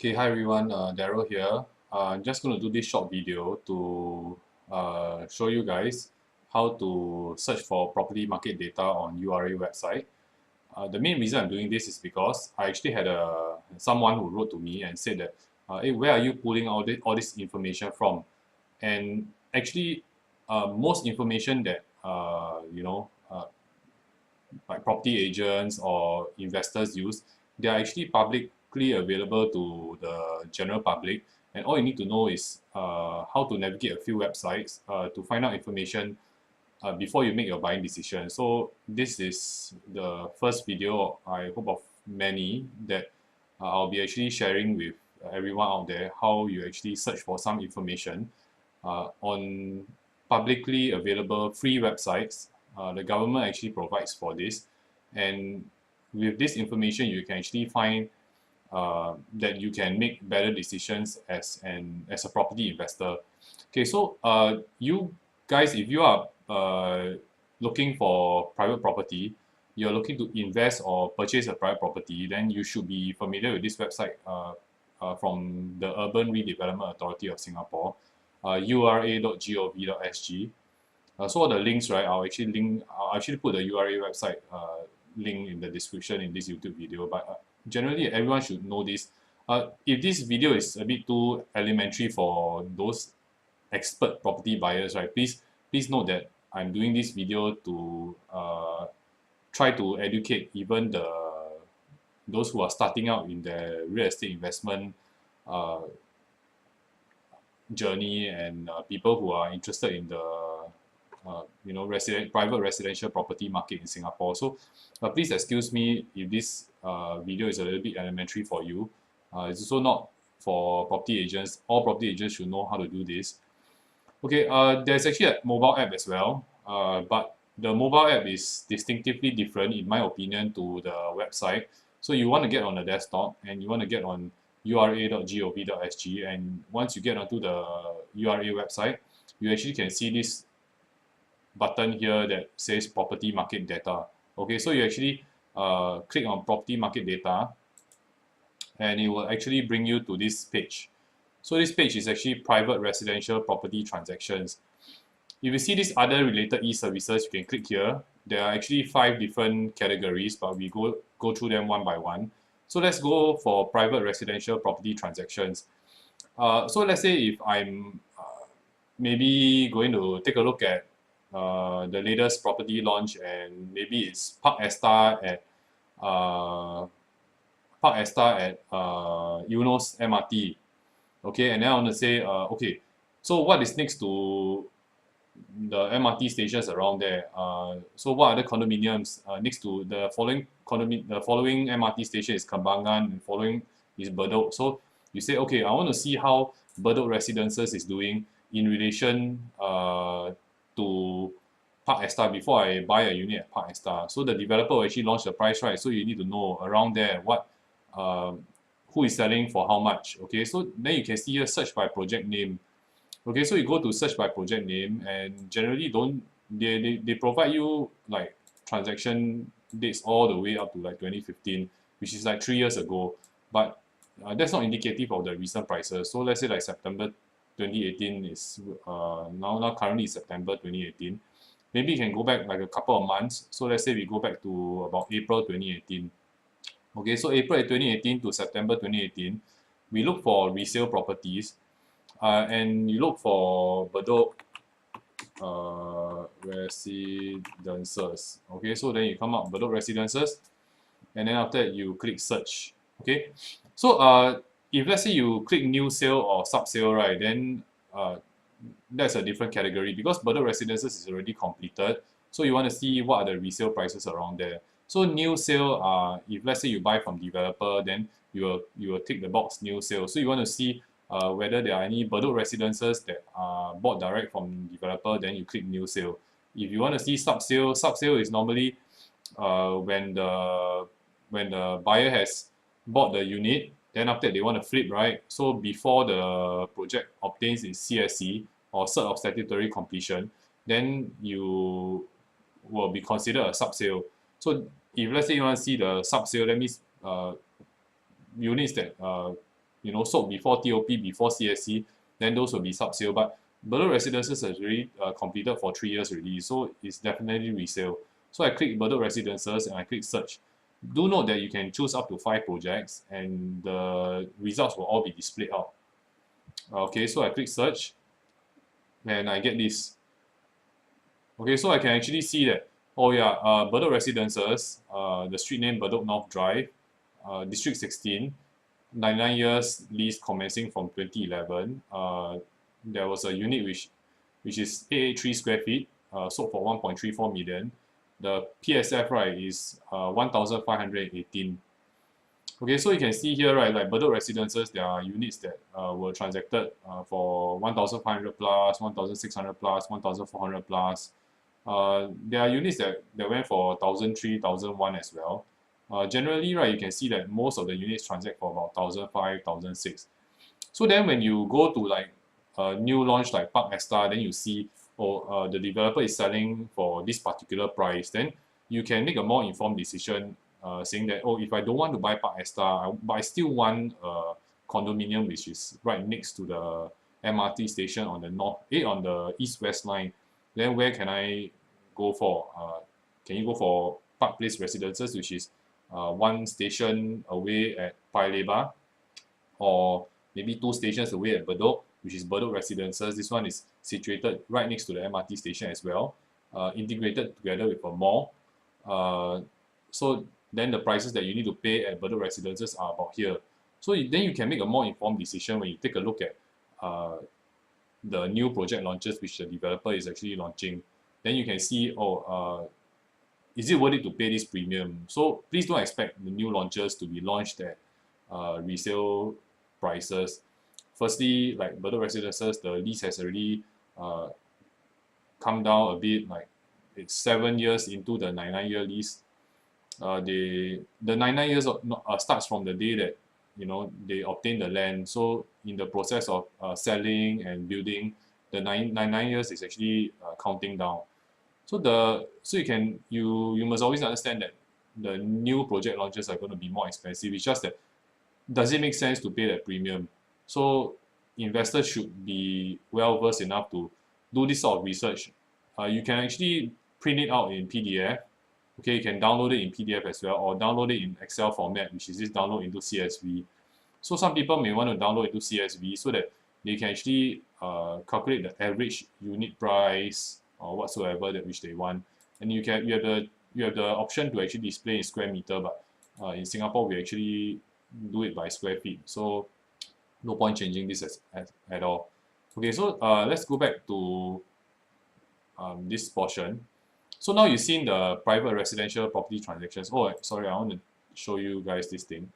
Okay, hi everyone, Daryl here. I'm just going to do this short video to show you guys how to search for property market data on URA website. The main reason I'm doing this is because I actually had someone who wrote to me and said that, hey, where are you pulling all this information from? And actually, most information that, like property agents or investors use, they are actually publicly available to the general public. And all you need to know is how to navigate a few websites to find out information before you make your buying decision. So this is the first video, I hope, of many that I'll be actually sharing with everyone out there how you actually search for some information on publicly available free websites. The government actually provides for this, and with this information you can actually find that you can make better decisions as a property investor. Okay, so you guys, if you are looking for private property, you're looking to invest or purchase a private property, then you should be familiar with this website from the Urban Redevelopment Authority of Singapore, ura.gov.sg. So all the links, right? I'll actually put the URA website link in the description in this YouTube video. But generally, everyone should know this. If this video is a bit too elementary for those expert property buyers, right? Please note that I'm doing this video to try to educate even those who are starting out in the real estate investment uh, journey, and people who are interested in the private residential property market in Singapore. So please excuse me if this video is a little bit elementary for you. It's also not for property agents. All property agents should know how to do this. Okay, there's actually a mobile app as well, but the mobile app is distinctively different, in my opinion, to the website. So you want to get on the desktop and you want to get on ura.gov.sg, and once you get onto the URA website, you actually can see this button here that says property market data. Okay, so you actually click on property market data, and it will actually bring you to this page. So this page is actually private residential property transactions. If you see these other related e-services, you can click here. There are actually 5 different categories, but we go through them one by one. So let's go for private residential property transactions. So let's say if I'm maybe going to take a look at the latest property launch, and maybe it's uh, Park Esta at Eunos MRT. Okay, and then I want to say, okay, so what is next to the MRT stations around there? So what are the condominiums next to the following MRT station is Kembangan, and following is Bedok. So you say, okay, I want to see how Bedok Residences is doing in relation to Park Esta before I buy a unit at Park Esta. So the developer will actually launch the price, right? So you need to know around there who is selling for how much. Okay, so then you can see here search by project name. Okay, so you go to search by project name, and generally they provide you like transaction dates all the way up to like 2015, which is like 3 years ago. But that's not indicative of the recent prices. So let's say like September 2018 is now currently is September 2018. Maybe you can go back like a couple of months. So let's say we go back to about April 2018. Okay, so April 2018 to September 2018, we look for resale properties, and you look for Bedok residences. Okay, so then you come up Bedok residences, and then after that you click search. Okay, so if let's say you click new sale or sub sale, right, then that's a different category, because Bedok residences is already completed. So you want to see what are the resale prices around there. So new sale, if let's say you buy from developer, then you will tick the box new sale. So you want to see whether there are any Bedok residences that are bought direct from developer, then you click new sale. If you want to see sub sale is normally when the buyer has bought the unit, then after that they want to flip, right? So before the project obtains its CSC or cert of statutory completion, then you will be considered a sub sale. So if let's say you want to see the sub sale, that means units that sold before TOP, before CSC, then those will be sub-sale. But Bedok Residences has already completed for 3 years already, so it's definitely resale. So I click Bedok Residences and I click search. Do note that you can choose up to 5 projects and the results will all be displayed out. Okay, so I click search and I get this. Okay, so I can actually see that, oh yeah, Bedok Residences, the street name Bedok North Drive, District 16, 99 years lease commencing from 2011. There was a unit which is 883 square feet, sold for 1.34 million. The PSF, right, is 1,518. Okay, so you can see here, right, like Bedok Residences, there are units that were transacted for 1,500 plus, 1,600 plus, 1,400 plus. There are units that went for 1,003, 1,001 as well. Generally, right, you can see that most of the units transact for about 1,005, 1,006. So then when you go to like a new launch like Park Esta, then you see, the developer is selling for this particular price, then you can make a more informed decision saying that, if I don't want to buy Park Esta, but I still want a condominium which is right next to the MRT station on the east-west line, then where can I go for? Can you go for Park Place Residences, which is one station away at Paya Lebar, or maybe 2 stations away at Bedok, which is Bedok Residences. This one is situated right next to the MRT station as well, integrated together with a mall. So then the prices that you need to pay at Bedok Residences are about here. So then you can make a more informed decision when you take a look at the new project launches which the developer is actually launching. Then you can see, is it worth it to pay this premium? So please don't expect the new launches to be launched at resale prices. Firstly, like Bedok Residences, the lease has already come down a bit. Like it's 7 years into the 99-year lease. The 99 years starts from the day that they obtain the land. So in the process of selling and building, the 99 years is actually counting down. So you must always understand that the new project launches are going to be more expensive. It's just that, does it make sense to pay that premium? So investors should be well versed enough to do this sort of research. You can actually print it out in PDF. Okay, you can download it in PDF as well, or download it in Excel format, which is this download into CSV. So some people may want to download into CSV so that they can actually calculate the average unit price or whatsoever that which they want. And you have the option to actually display in square meter, but in Singapore we actually do it by square feet. So no point changing this at all. Okay, so let's go back to this portion. So now you've seen the private residential property transactions. Oh, sorry, I want to show you guys this thing.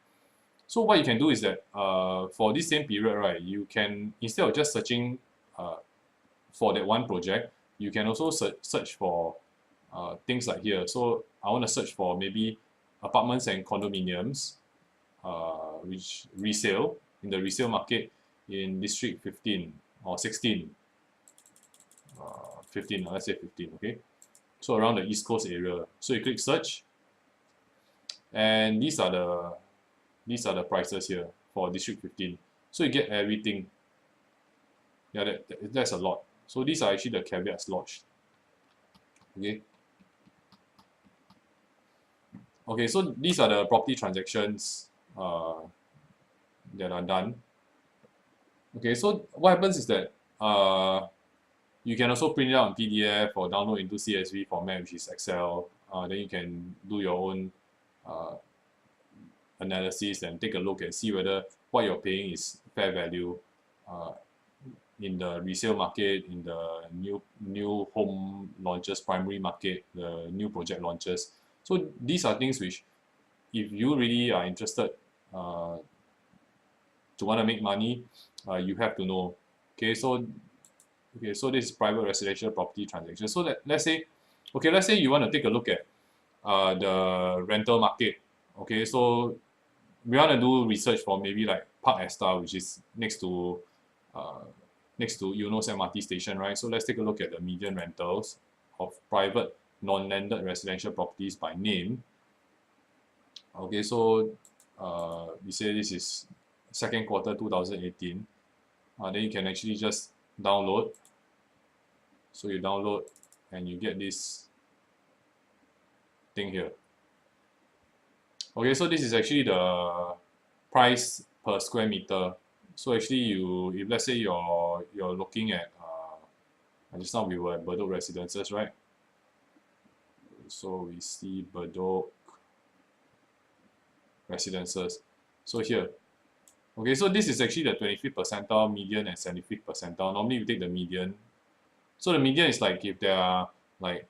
So what you can do is that for this same period, right, you can, instead of just searching for that one project, you can also search for things like here. So I want to search for maybe apartments and condominiums, which resale, in the resale market in District 15 or 16. 15, let's say 15, okay? So around the East Coast area. So you click search, and these are the prices here for District 15. So you get everything. Yeah, that's a lot. So these are actually the caveats lodged. Okay. Okay, so these are the property transactions that are done. Okay, so what happens is that you can also print it out in PDF or download into CSV format, which is Excel. Then you can do your own analysis and take a look and see whether what you're paying is fair value in the resale market, in the new home launches, primary market, the new project launches. So these are things which, if you really are interested to want to make money, you have to know. Okay, so this is private residential property transaction. So let's say you want to take a look at the rental market. Okay, so we want to do research for maybe like Park Esta, which is next to Eunos MRT station, right? So let's take a look at the median rentals of private non-landed residential properties by name. Okay, so we say this is second quarter 2018. Then you can actually just download. So you download and you get this thing here. Okay, so this is actually the price per square meter. So actually if let's say you're looking at just now we were at Bedok residences, right? So we see Bedok residences. So here, okay, so this is actually the 25th percentile, median, and 75th percentile. Normally we take the median. So the median is like if there are like,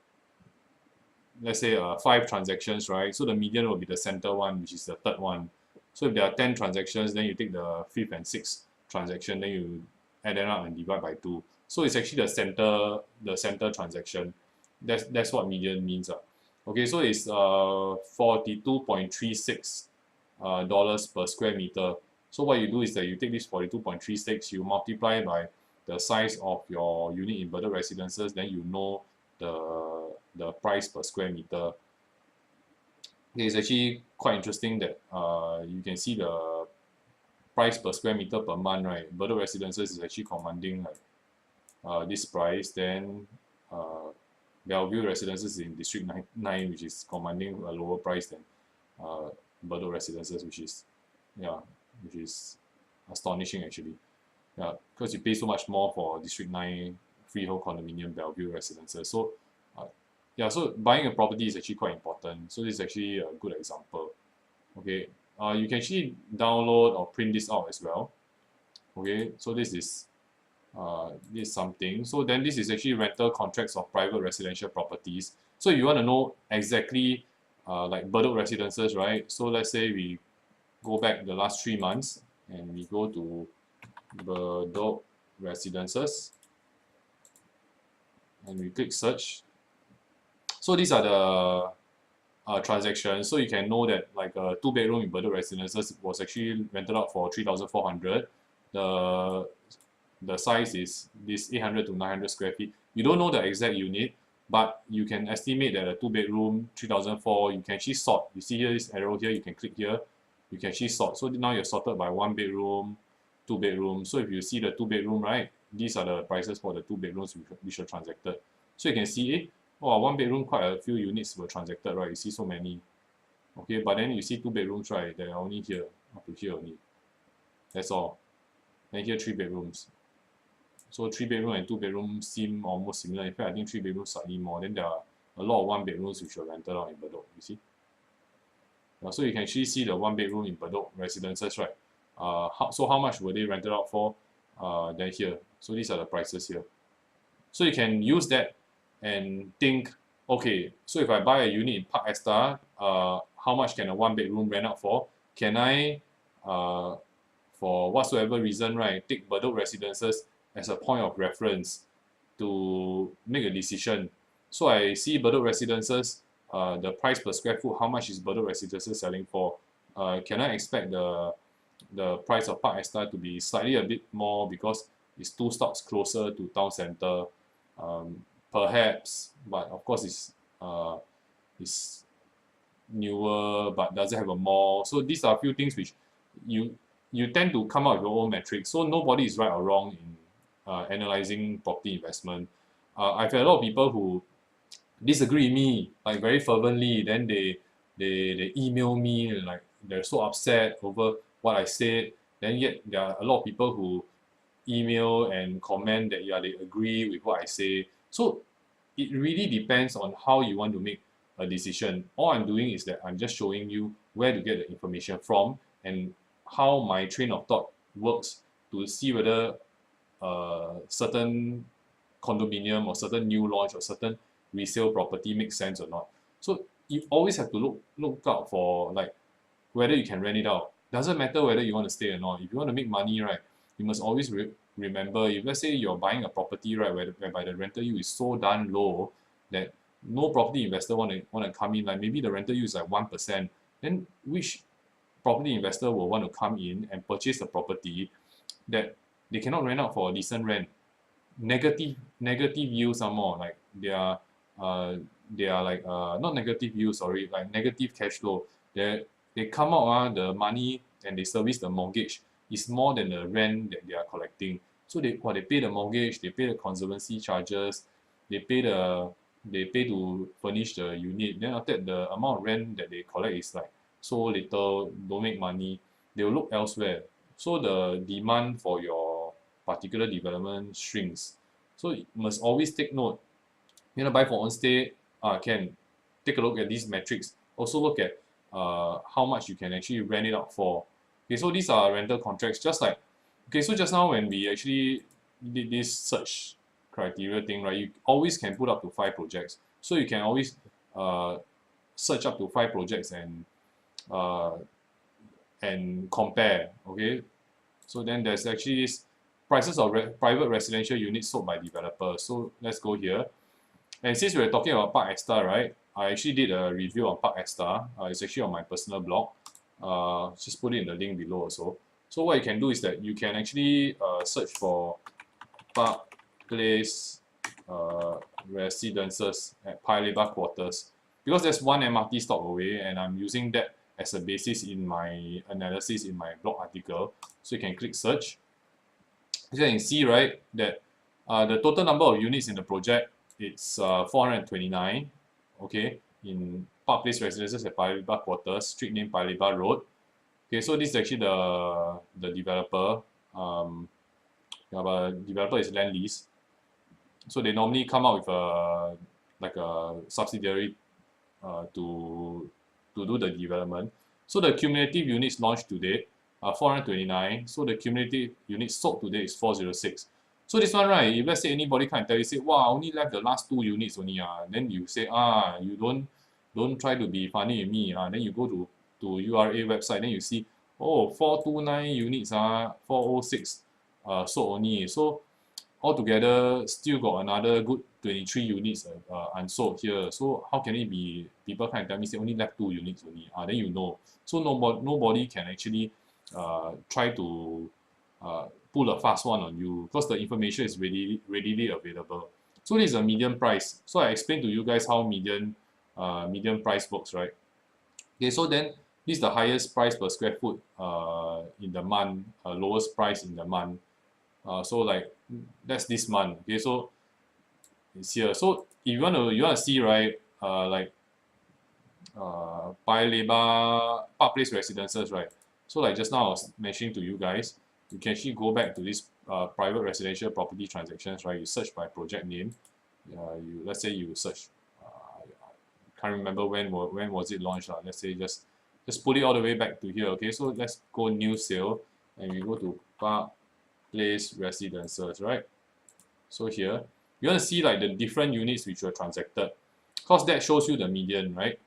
let's say 5 transactions, right? So the median will be the center one, which is the third one. So if there are 10 transactions, then you take the 5th and 6th transaction, then you add them up and divide by 2. So it's actually the center transaction. That's what median means. Okay, so it's $42.36 dollars per square meter. So what you do is that you take this 42.36, you multiply by the size of your unit in Bedok residences, then you know the price per square meter. Okay, it's actually quite interesting that you can see the price per square meter per month, right? Bedok residences is actually commanding like this price. Then Bellevue residences in District 9, which is commanding a lower price than Bedok residences, which is astonishing actually. Yeah, because you pay so much more for District 9 freehold condominium Bellevue residences. So yeah, so buying a property is actually quite important. So this is actually a good example. Okay, you can actually download or print this out as well. Okay, so this is something. So then this is actually rental contracts of private residential properties. So you want to know exactly like Bedok residences, right? So let's say we go back the last 3 months and we go to Bedok residences and we click search. So these are the transactions. So you can know that like a 2-bedroom in Bedok residences was actually rented out for 3,400. The size is this 800 to 900 square feet. You don't know the exact unit, but you can estimate that a 2-bedroom 3,004. You can actually sort. You see here this arrow here. You can click here. You can actually sort. So now you're sorted by 1-bedroom, 2-bedroom. So if you see the 2-bedroom, right, these are the prices for the 2 bedrooms which are transacted. So you can see, oh, 1-bedroom, quite a few units were transacted, right? You see so many. Okay, but then you see 2 bedrooms, right? They are only here, up to here only. That's all. Then here 3 bedrooms. So 3-bedroom and 2-bedroom seem almost similar. In fact, I think 3 bedrooms slightly more. Then there are a lot of 1-bedrooms which are rented out in Bedok. You see. So you can actually see the 1-bedroom in Bedok residences, right? So how much were they rented out for? Then here. So these are the prices here. So you can use that and think, okay, so if I buy a unit in Park Esta, how much can a 1-bedroom rent out for? Can I, for whatsoever reason, right, take Bedok residences as a point of reference to make a decision? So I see Bedok residences, the price per square foot, how much is Bedok residences selling for? Can I expect the price of Park Esta to be slightly a bit more because it's 2 stops closer to town center? Perhaps, but of course it's newer but doesn't have a mall. So these are a few things which you tend to come up with your own metrics. So nobody is right or wrong in analyzing property investment. I've had a lot of people who disagree with me like very fervently. Then they email me and like they're so upset over what I said. Then yet there are a lot of people who email and comment that yeah, they agree with what I say. So it really depends on how you want to make a decision. All I'm doing is that I'm just showing you where to get the information from and how my train of thought works to see whether certain condominium or certain new launch or certain resale property makes sense or not. So you always have to look out for like whether you can rent it out. Doesn't matter whether you want to stay or not. If you want to make money, right, you must always remember, if let's say you're buying a property, right, whereby the rental yield is so darn low that no property investor want to come in, like maybe the rental yield is like 1%, then which property investor will want to come in and purchase a property that they cannot rent out for a decent rent? Negative yields are more like they are like not negative yields, sorry, like negative cash flow. They come out the money and they service the mortgage is more than the rent that they are collecting. So they pay the mortgage, they pay the conservancy charges, they pay to furnish the unit. Then after that, the amount of rent that they collect is like so little, don't make money. They will look elsewhere. So the demand for your particular development shrinks. So you must always take note. Buy for own stay, can take a look at these metrics. Also look at how much you can actually rent it out for. Okay, so these are rental contracts. So just now when we actually did this search criteria thing, right? You always can put up to 5 projects. So you can always search up to 5 projects uh, and compare. Okay, so then there's actually this prices of private residential units sold by developers. So let's go here. And since we're talking about Park Exta, right? I actually did a review on Park Exta. It's actually on my personal blog. Just put it in the link below also. So what you can do is that you can actually search for Park Place Residences at Paya Lebar Quarters, because there's one MRT stop away, and I'm using that as a basis in my analysis in my blog article. So you can click search. So you can see, right, that the total number of units in the project, it's 429, okay, in Park Place Residences at Paya Lebar Quarters, street name Paya Lebar Road. Okay, so this is actually the developer. The developer is Land Lease. So they normally come out with a subsidiary to do the development. So the cumulative units launched to date are 429. So the cumulative units sold to date is 406. So this one, right, if let's say anybody can tell you, say, wow, I only left the last 2 units only, then you say, you don't try to be funny with me, then you go to URA website, then you see, 429 units, 406 sold only. So altogether, still got another good 23 units unsold here. So how can it be? People can tell me, say, only left 2 units only. Then you know. So nobody can actually try to pull a fast one on you, because the information is readily available. So this is a median price. So I explained to you guys how median price works, right? Okay, so then this is the highest price per square foot in the month, lowest price in the month. So like that's this month. Okay, so it's here. So if you want to see, right, Paya Lebar Park Place Residences, right? So like just now I was mentioning to you guys, you can actually go back to this private residential property transactions, right? You search by project name. Let's say you search. Can't remember when was it launched. Let's say just put it all the way back to here. Okay, so let's go new sale, and we go to Park Place Residences, right? So here you want to see like the different units which were transacted, because that shows you the median, right?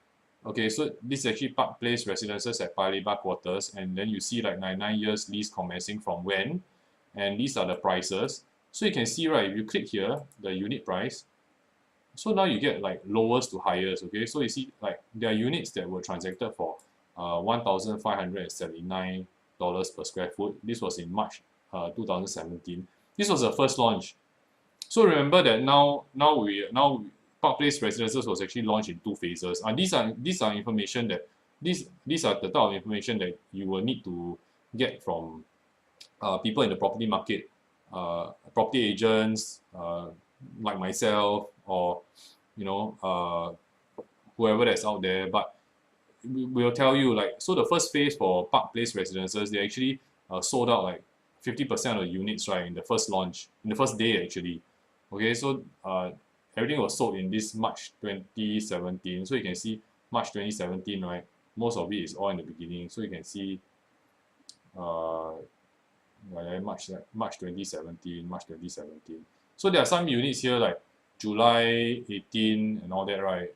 Okay, so this is actually Park Place Residences at Paya Lebar Quarters, and then you see like 99 years lease commencing from when, and these are the prices. So you can see, right, if you click here, the unit price, so now you get like lowest to highest. Okay, so you see like there are units that were transacted for $1,579 per square foot. This was in March 2017. This was the first launch. So remember that now Park Place Residences was actually launched in 2 phases. These are information that these are the type of information that you will need to get from people in the property market, property agents like myself, or whoever that's out there. But we'll tell you, like, so the first phase for Park Place Residences, they actually sold out like 50% of the units, right, in the first launch, in the first day actually. Okay, so everything was sold in this March 2017. So you can see March 2017, right? Most of it is all in the beginning. So you can see March 2017, March 2017. So there are some units here like July 18 and all that, right?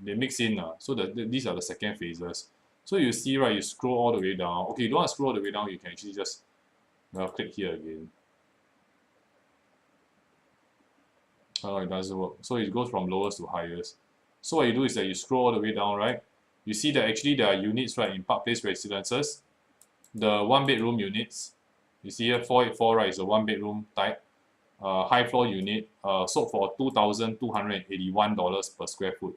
They mix in. So these are the second phases. So you see, right, you scroll all the way down. Okay, you don't want to scroll all the way down, you can actually just click here again. It doesn't work. So it goes from lowest to highest. So what you do is that you scroll all the way down, right? You see that actually there are units, right, in Park Place Residences. The 1-bedroom units. You see here 484, right, is a 1-bedroom type. High floor unit sold for $2,281 per square foot.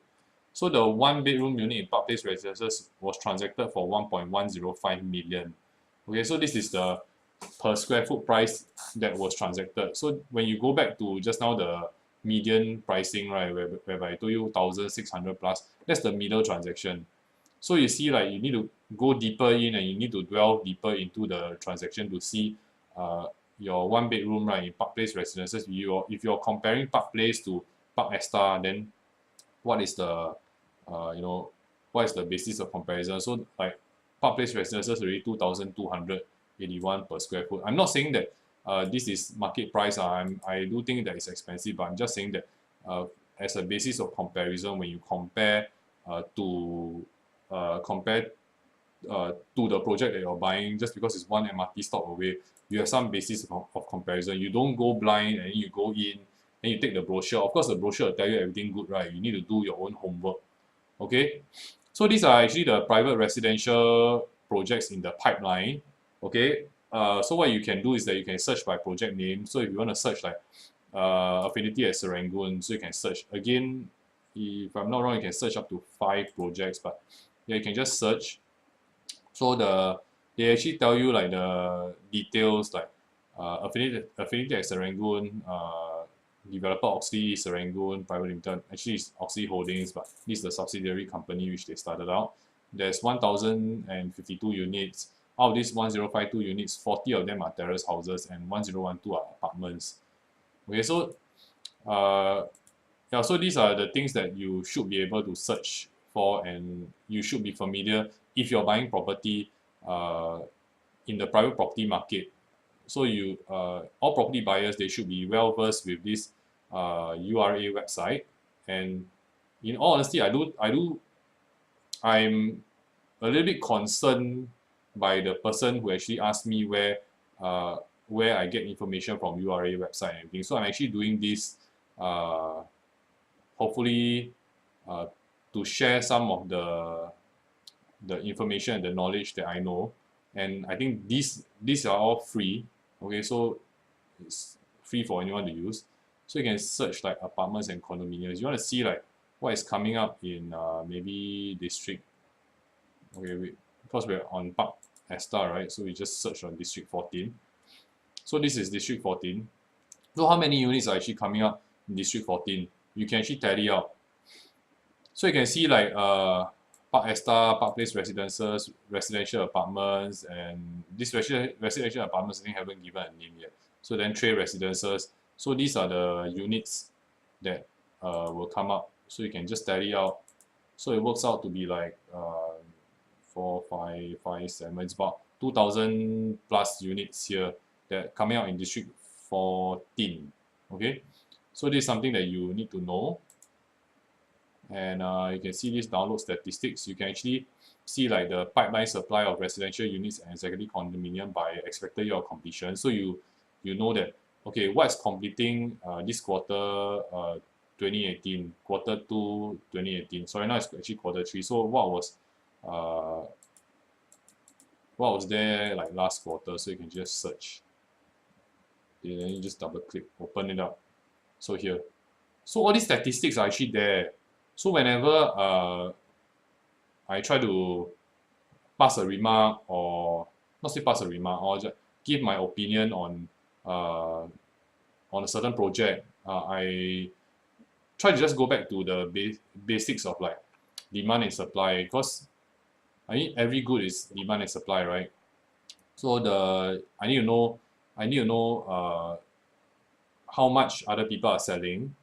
So the 1-bedroom unit in Park Place Residences was transacted for 1.105 million. Okay, so this is the per square foot price that was transacted. So when you go back to just now the median pricing, right, whereby I told you 1,600 plus, that's the middle transaction. So you see, like, you need to go deeper in and you need to dwell deeper into the transaction to see your one bedroom, right, in Park Place Residences. If you're comparing Park Place to Park Esta, then what is the what is the basis of comparison? So like Park Place Residences already 2,281 per square foot. I'm not saying that this is market price. I do think that it's expensive, but I'm just saying that as a basis of comparison, when you compare to the project that you're buying, just because it's one MRT stop away, you have some basis of comparison. You don't go blind and you go in and you take the brochure. Of course, the brochure will tell you everything good, right? You need to do your own homework. Okay, so these are actually the private residential projects in the pipeline. Okay, so what you can do is that you can search by project name. So if you want to search like Affinity at Serangoon, so you can search again. If I'm not wrong, you can search up to 5 projects, but yeah, you can just search. So they actually tell you like the details, like Affinity at Serangoon, developer Oxley Serangoon Private Limited. Actually, it's Oxley Holdings, but this is the subsidiary company which they started out. There's 1,052 units. Out of these 1,052 units, 40 of them are terrace houses and 1,012 are apartments. Okay, so yeah, so these are the things that you should be able to search for, and you should be familiar if you're buying property in the private property market. So all property buyers, they should be well versed with this URA website. And in all honesty, I'm a little bit concerned by the person who actually asked me where I get information from URA website and everything. So I'm actually doing this hopefully to share some of the information and the knowledge that I know. And I think these are all free. Okay, so it's free for anyone to use. So you can search like apartments and condominiums. You want to see like what is coming up in maybe district. Okay, because we're on Park Esta, right? So we just search on district 14. So this is district 14. So how many units are actually coming up in district 14? You can actually tally out. So you can see like Park Esta, Park Place Residences, residential apartments, and this residential apartments I think haven't given a name yet. So then trade residences. So these are the units that will come up. So you can just tally out. So it works out to be like 4, 5, 5, 7. It's about 2,000 plus units here that coming out in District 14. Okay, so this is something that you need to know. And you can see this download statistics. You can actually see like the pipeline supply of residential units and executive condominium by expected year of completion. So you know that, okay, what's completing this quarter 2018, quarter 2 2018. Sorry, now it's actually quarter 3. So what was there like last quarter? So you can just search. Okay, then you just double click, open it up. So here. So all these statistics are actually there. So whenever I try to pass a remark, or not say pass a remark, or just give my opinion on a certain project, I try to just go back to the basics of like demand and supply, because I mean every good is demand and supply, right? So I need to know how much other people are selling,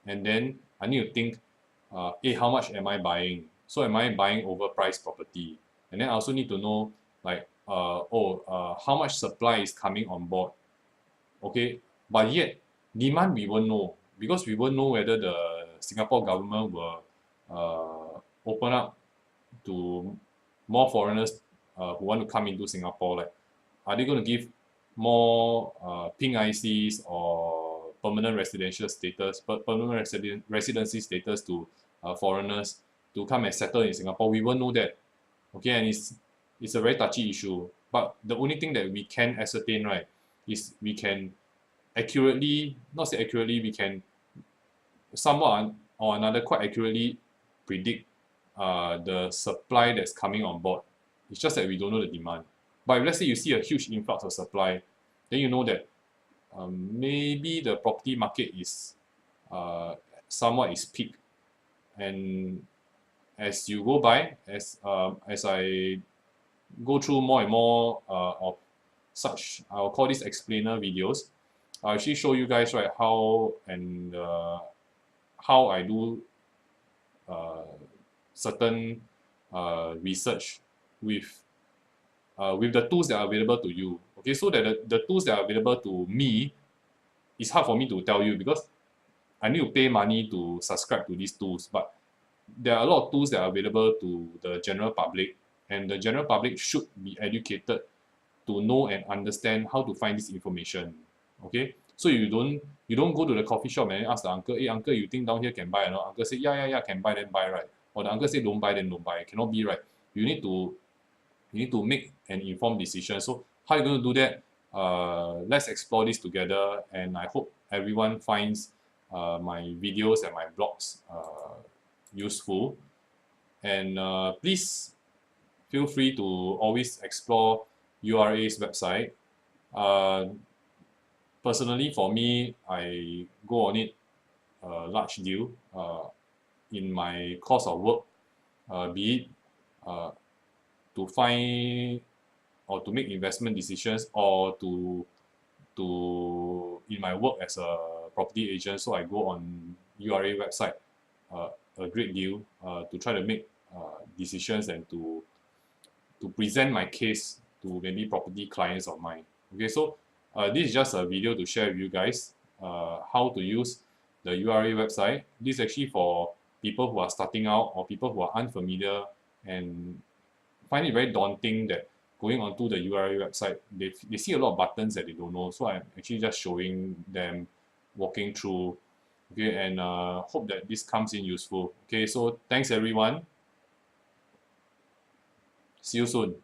and then I need to think, hey, how much am I buying? So am I buying overpriced property? And then I also need to know like how much supply is coming on board. Okay, but yet demand we won't know, because we won't know whether the Singapore government will open up to more foreigners who want to come into Singapore. Like, are they going to give more pink ICs or permanent residential status, permanent residency status to foreigners to come and settle in Singapore? We won't know that. Okay, and it's a very touchy issue. But the only thing that we can ascertain, right, is we can accurately, not say accurately, we can somewhat or another quite accurately predict the supply that's coming on board. It's just that we don't know the demand. But if let's say you see a huge influx of supply, then you know that maybe the property market is somewhat is peak. And as you go by, as I go through more and more of such, I'll call this explainer videos. I'll actually show you guys, right, how I do certain research with the tools that are available to you. Okay, so that the tools that are available to me, it's hard for me to tell you because I need to pay money to subscribe to these tools. But there are a lot of tools that are available to the general public, and the general public should be educated to know and understand how to find this information. Okay, so you don't go to the coffee shop and ask the uncle, hey uncle, you think down here can buy or not? Uncle say yeah can buy, then buy, right? Or the uncle say don't buy, then don't buy. It cannot be, right? You need to make an informed decision. So how are you going to do that? Let's explore this together, and I hope everyone finds my videos and my blogs useful. And please feel free to always explore URA's website. Personally, for me, I go on it a large deal in my course of work, be it to find or to make investment decisions, or to in my work as a property agent. So I go on URA website a great deal to try to make decisions and to present my case to maybe property clients of mine. Okay, so this is just a video to share with you guys how to use the URA website. This is actually for people who are starting out or people who are unfamiliar and find it very daunting that going onto the URA website, they see a lot of buttons that they don't know. So I'm actually just showing them, walking through. Okay, and hope that this comes in useful. Okay, so thanks everyone. See you soon.